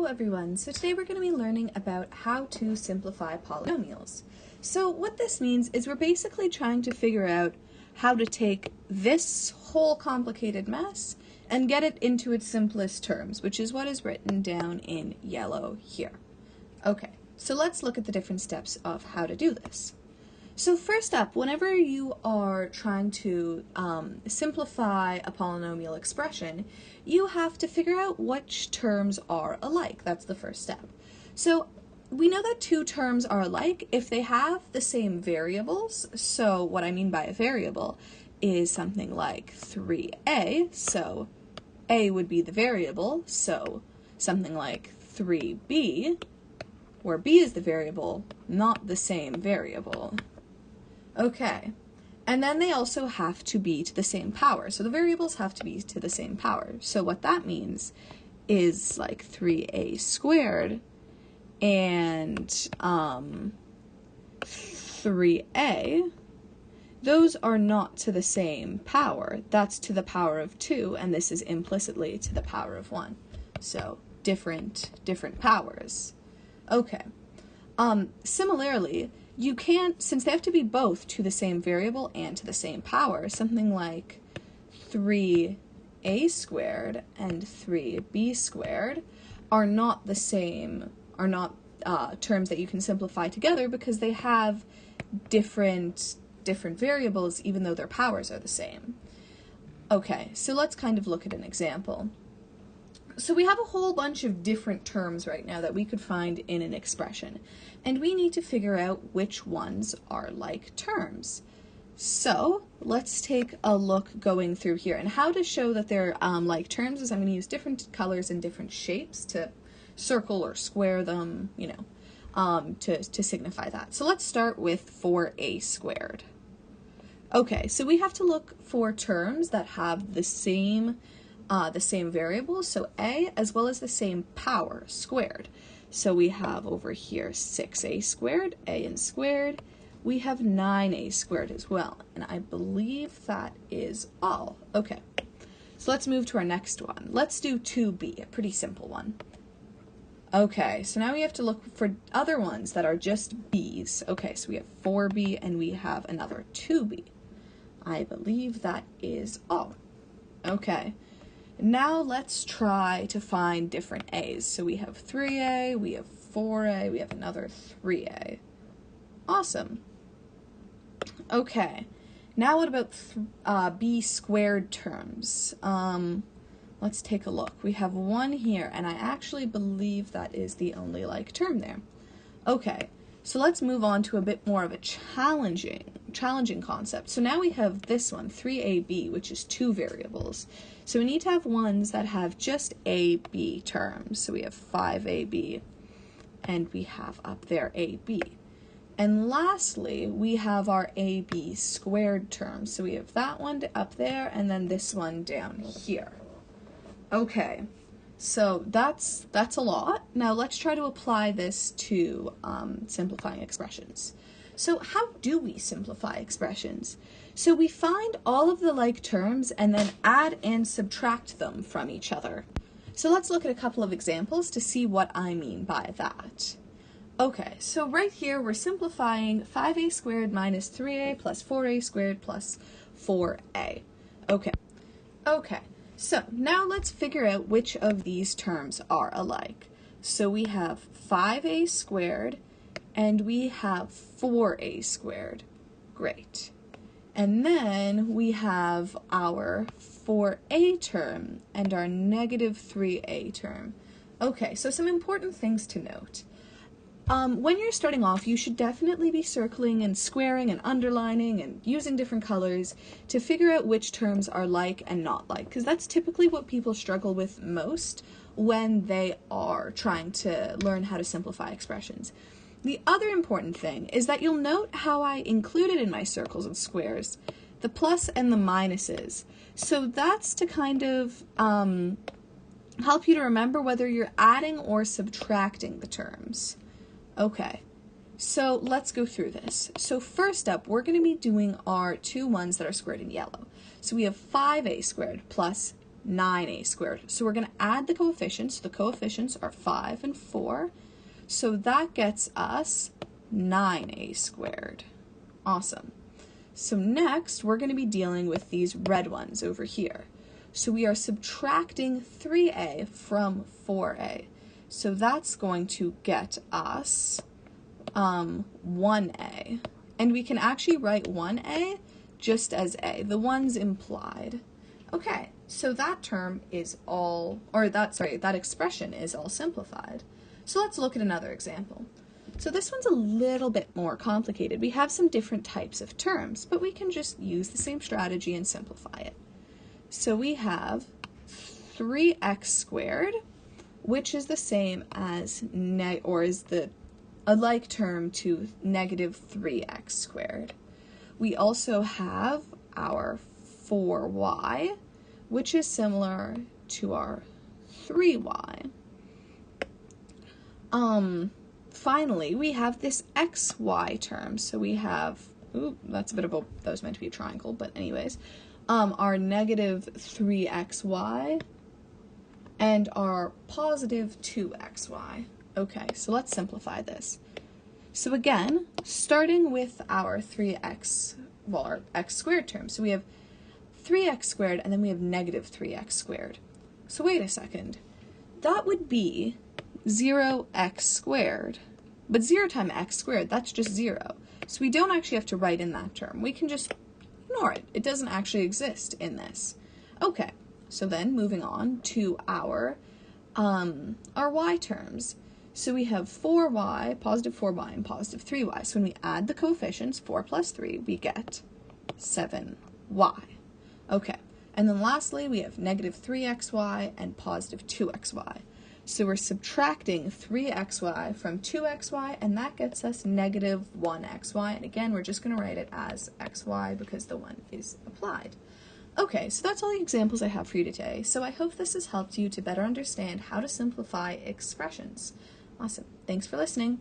Hello everyone, so today we're going to be learning about how to simplify polynomials. So what this means is we're basically trying to figure out how to take this whole complicated mess and get it into its simplest terms, which is what is written down in yellow here. Okay, so let's look at the different steps of how to do this. So first up, whenever you are trying to simplify a polynomial expression, you have to figure out which terms are alike. That's the first step. So we know that two terms are alike if they have the same variables. So what I mean by a variable is something like 3a, so a would be the variable, so something like 3b, where b is the variable, not the same variable. Okay, and then they also have to be to the same power. So the variables have to be to the same power. So what that means is like 3a squared and 3a, those are not to the same power. That's to the power of 2, and this is implicitly to the power of 1. So different powers. Okay. Similarly, you can't, since they have to be both to the same variable and to the same power, something like 3a squared and 3b squared are not the same, are not terms that you can simplify together because they have different variables even though their powers are the same. Okay, so let's kind of look at an example. So we have a whole bunch of different terms right now that we could find in an expression, and we need to figure out which ones are like terms. So let's take a look going through here, and how to show that they're like terms is I'm going to use different colors and different shapes to circle or square them, you know, to signify that. So let's start with 4a squared. Okay, so we have to look for terms that have the same variables, so a, as well as the same power squared. So we have over here 6a squared, a and squared. We have 9a squared as well, and I believe that is all. Okay, so let's move to our next one. Let's do 2b, a pretty simple one. Okay, so now we have to look for other ones that are just b's. Okay, so we have 4b and we have another 2b. I believe that is all. Okay. Now let's try to find different a's. So we have 3a, we have 4a, we have another 3a. Awesome. Okay, now what about b squared terms? Let's take a look. We have one here, and I actually believe that is the only like term there. Okay, so let's move on to a bit more of a challenging concept. So now we have this one, 3ab, which is two variables. So we need to have ones that have just ab terms. So we have 5ab, and we have up there ab. And lastly, we have our ab squared terms. So we have that one up there, and then this one down here. Okay, so that's a lot. Now let's try to apply this to simplifying expressions. So how do we simplify expressions? So we find all of the like terms and then add and subtract them from each other. So let's look at a couple of examples to see what I mean by that. Okay, so right here we're simplifying 5a squared minus 3a plus 4a squared plus 4a. Okay, so now let's figure out which of these terms are alike. So we have 5a squared and we have 4a squared. Great. And then we have our 4a term and our negative 3a term. Okay, so some important things to note. When you're starting off, you should definitely be circling and squaring and underlining and using different colors to figure out which terms are like and not like, because that's typically what people struggle with most when they are trying to learn how to simplify expressions. The other important thing is that you'll note how I included in my circles and squares the plus and the minuses. So that's to kind of help you to remember whether you're adding or subtracting the terms. Okay, so let's go through this. So first up, we're going to be doing our two ones that are squared in yellow. So we have 5a squared plus 9a squared. So we're going to add the coefficients. The coefficients are 5 and 4. So that gets us 9a squared. Awesome. So next, we're going to be dealing with these red ones over here. So we are subtracting 3a from 4a. So that's going to get us 1a. And we can actually write 1a just as a. The one's implied. Okay, so that term is all, that expression is all simplified. So let's look at another example. So this one's a little bit more complicated. We have some different types of terms, but we can just use the same strategy and simplify it. So we have 3x squared, which is the same as, a like term to negative 3x squared. We also have our 4y, which is similar to our 3y. Finally, we have this xy term. So we have, that was meant to be a triangle, but anyways, our negative 3xy and our positive 2xy. Okay, so let's simplify this. So again, starting with our our x squared term. So we have 3x squared and then we have negative 3x squared. So wait a second. That would be 0x squared. But 0 times x squared, that's just 0. So we don't actually have to write in that term. We can just ignore it. It doesn't actually exist in this. Okay, so then moving on to our y terms. So we have 4y, positive 4y, and positive 3y. So when we add the coefficients, 4 plus 3, we get 7y. Okay, and then lastly, we have negative 3xy and positive 2xy. So we're subtracting 3xy from 2xy, and that gets us negative 1xy. And again, we're just going to write it as xy because the 1 is applied. Okay, so that's all the examples I have for you today. So I hope this has helped you to better understand how to simplify expressions. Awesome. Thanks for listening.